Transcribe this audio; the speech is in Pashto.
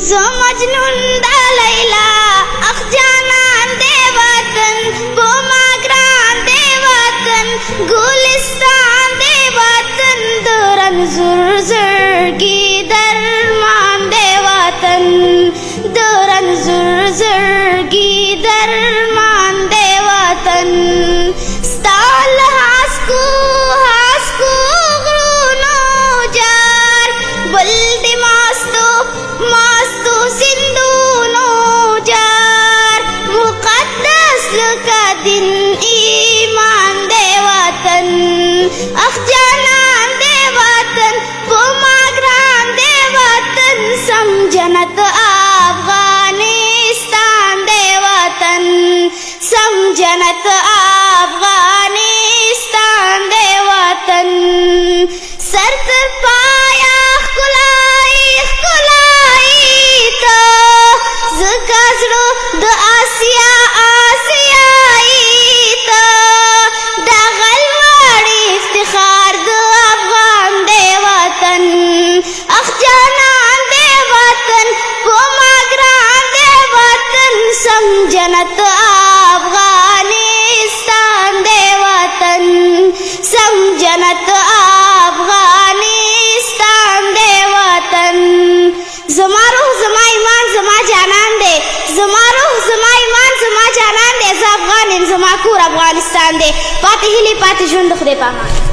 زه مجنون د لیلا اخ جانان دی وطن په ما ګران دی وطن ګلستان دی وطن د رنځور زړګي درمان دی وطن د رنځور زړګي درمان دی وطن ستا له هسکو هسکو غرونو جار بل د ماستو ماستو سندونو جار مقدس لکه دین ایمان دی وطن اخ جانان دی وطن په ما ګران دی وطن سم جنت افغانستان دی وطن سم جنت افغانستان دی وطن سر تر پایا ښکلای ښکلای ته ځکه زړه د آسیا آسیایي ته دغه لوړ افتخار د افغان دی وطن اخ جانان دی وطن په ما ګران دی وطن سم جنت افغانستان دی وطن سم جنت افغانستان دی وطن زما روح زما ایمان زما جانان دی زما روح زما ایمان زما جانان دی زه افغان یم زما کور افغانستان دی پاتې هیلې پاتې ژوند د خدای په امان